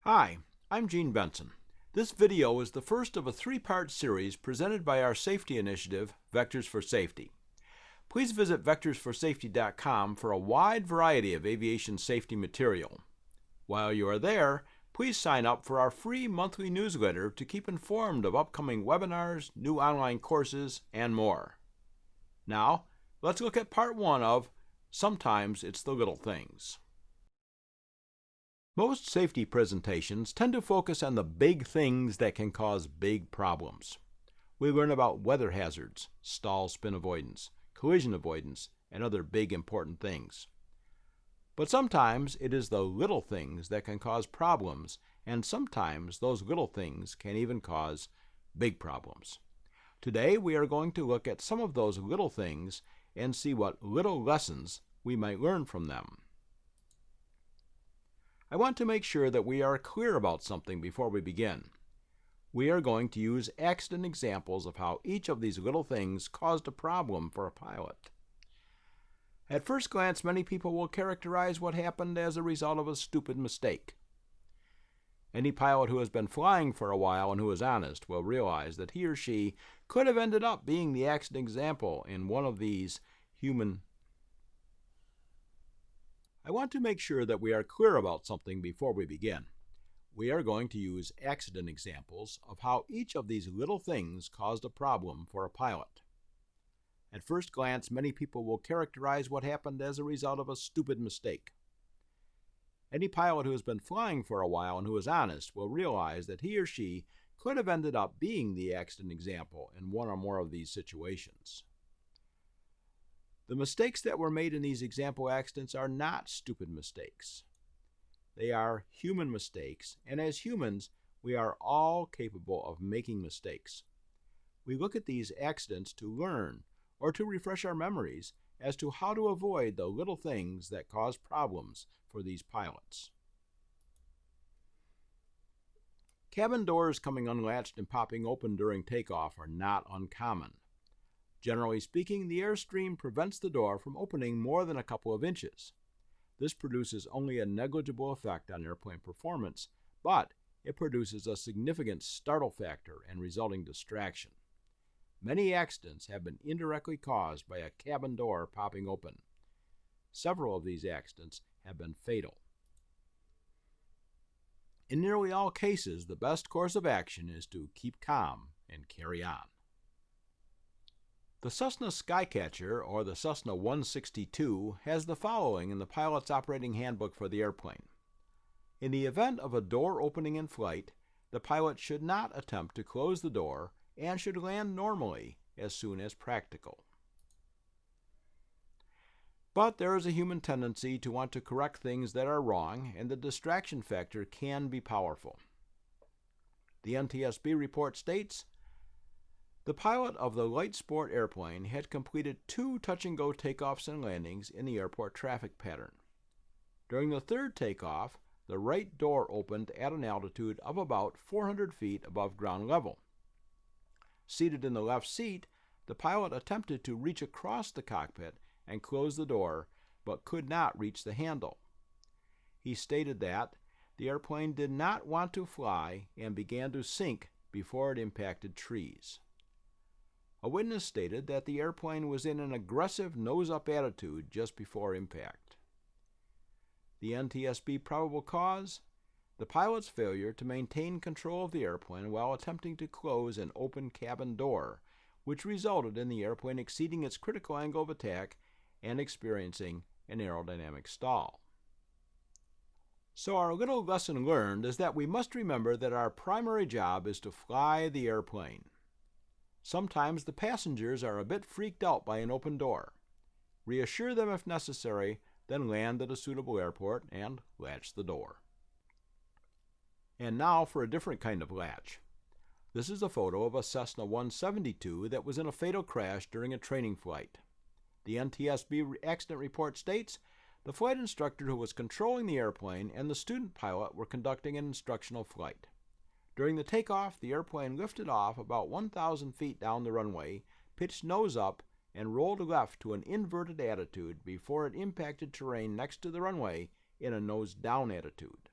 Hi, I'm Gene Benson. This video is the first of a three-part series presented by our safety initiative, Vectors for Safety. Please visit vectorsforsafety.com for a wide variety of aviation safety material. While you are there, please sign up for our free monthly newsletter to keep informed of upcoming webinars, new online courses, and more. Now, let's look at part one of Sometimes It's the Little Things. Most safety presentations tend to focus on the big things that can cause big problems. We learn about weather hazards, stall spin avoidance, collision avoidance, and other big important things. But sometimes it is the little things that can cause problems, and sometimes those little things can even cause big problems. Today we are going to look at some of those little things and see what little lessons we might learn from them. I want to make sure that we are clear about something before we begin. We are going to use accident examples of how each of these little things caused a problem for a pilot. At first glance, many people will characterize what happened as a result of a stupid mistake. Any pilot who has been flying for a while and who is honest will realize that he or she could have ended up being the accident example in one of these I want to make sure that we are clear about something before we begin. We are going to use accident examples of how each of these little things caused a problem for a pilot. At first glance, many people will characterize what happened as a result of a stupid mistake. Any pilot who has been flying for a while and who is honest will realize that he or she could have ended up being the accident example in one or more of these situations. The mistakes that were made in these example accidents are not stupid mistakes. They are human mistakes, and as humans, we are all capable of making mistakes. We look at these accidents to learn or to refresh our memories as to how to avoid the little things that cause problems for these pilots. Cabin doors coming unlatched and popping open during takeoff are not uncommon. Generally speaking, the airstream prevents the door from opening more than a couple of inches. This produces only a negligible effect on airplane performance, but it produces a significant startle factor and resulting distraction. Many accidents have been indirectly caused by a cabin door popping open. Several of these accidents have been fatal. In nearly all cases, the best course of action is to keep calm and carry on. The Cessna Skycatcher, or the Cessna 162, has the following in the pilot's operating handbook for the airplane. In the event of a door opening in flight, the pilot should not attempt to close the door and should land normally as soon as practical. But there is a human tendency to want to correct things that are wrong, and the distraction factor can be powerful. The NTSB report states, the pilot of the light sport airplane had completed 2 touch-and-go takeoffs and landings in the airport traffic pattern. During the third takeoff, the right door opened at an altitude of about 400 feet above ground level. Seated in the left seat, the pilot attempted to reach across the cockpit and close the door, but could not reach the handle. He stated that the airplane did not want to fly and began to sink before it impacted trees. A witness stated that the airplane was in an aggressive nose-up attitude just before impact. The NTSB probable cause? The pilot's failure to maintain control of the airplane while attempting to close an open cabin door, which resulted in the airplane exceeding its critical angle of attack and experiencing an aerodynamic stall. So our little lesson learned is that we must remember that our primary job is to fly the airplane. Sometimes the passengers are a bit freaked out by an open door. Reassure them if necessary, then land at a suitable airport and latch the door. And now for a different kind of latch. This is a photo of a Cessna 172 that was in a fatal crash during a training flight. The NTSB accident report states, the flight instructor who was controlling the airplane and the student pilot were conducting an instructional flight. During the takeoff, the airplane lifted off about 1,000 feet down the runway, pitched nose up, and rolled left to an inverted attitude before it impacted terrain next to the runway in a nose down attitude.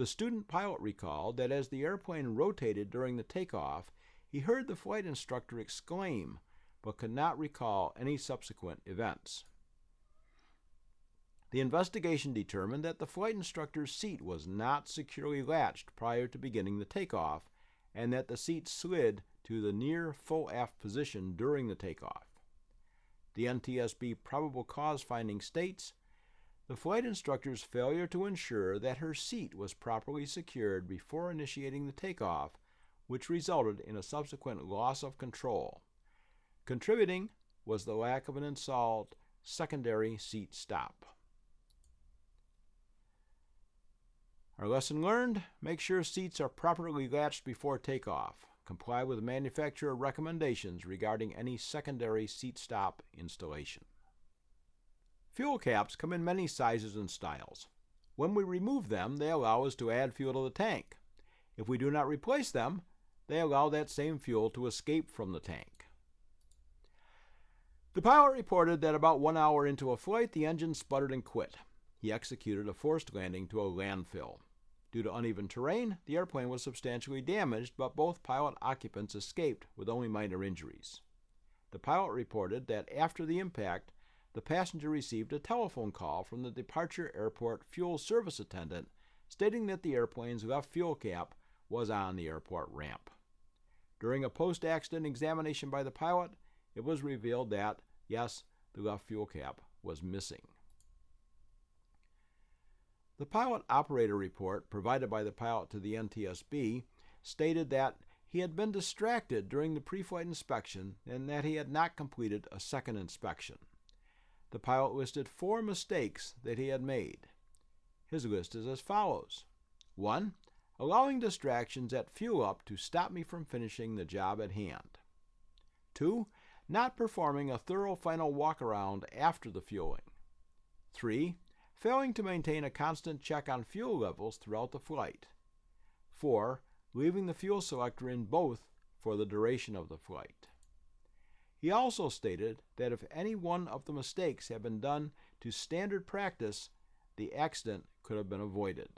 The student pilot recalled that as the airplane rotated during the takeoff, he heard the flight instructor exclaim, but could not recall any subsequent events. The investigation determined that the flight instructor's seat was not securely latched prior to beginning the takeoff, and that the seat slid to the near full aft position during the takeoff. The NTSB probable cause finding states, the flight instructor's failure to ensure that her seat was properly secured before initiating the takeoff, which resulted in a subsequent loss of control. Contributing was the lack of an installed secondary seat stop. Our lesson learned: make sure seats are properly latched before takeoff. Comply with manufacturer recommendations regarding any secondary seat stop installation. Fuel caps come in many sizes and styles. When we remove them, they allow us to add fuel to the tank. If we do not replace them, they allow that same fuel to escape from the tank. The pilot reported that about 1 hour into a flight, the engine sputtered and quit. He executed a forced landing to a landfill. Due to uneven terrain, the airplane was substantially damaged, but both pilot occupants escaped with only minor injuries. The pilot reported that after the impact, the passenger received a telephone call from the departure airport fuel service attendant stating that the airplane's left fuel cap was on the airport ramp. During a post-accident examination by the pilot, it was revealed that, yes, the left fuel cap was missing. The pilot operator report provided by the pilot to the NTSB stated that he had been distracted during the pre-flight inspection and that he had not completed a second inspection. The pilot listed 4 mistakes that he had made. His list is as follows. 1. Allowing distractions at fuel up to stop me from finishing the job at hand. 2. Not performing a thorough final walk-around after the fueling. 3. Failing to maintain a constant check on fuel levels throughout the flight. 4. Leaving the fuel selector in both for the duration of the flight. He also stated that if any one of the mistakes had been done to standard practice, the accident could have been avoided.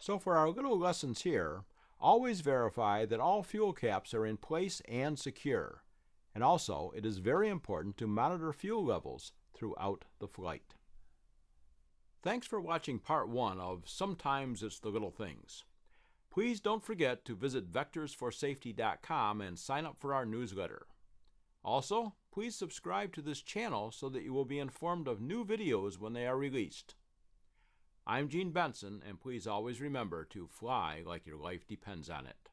So for our little lessons here, always verify that all fuel caps are in place and secure. And also, it is very important to monitor fuel levels throughout the flight. Thanks for watching part 1 of Sometimes It's the Little Things. Please don't forget to visit vectorsforsafety.com and sign up for our newsletter. Also, please subscribe to this channel so that you will be informed of new videos when they are released. I'm Gene Benson, and please always remember to fly like your life depends on it.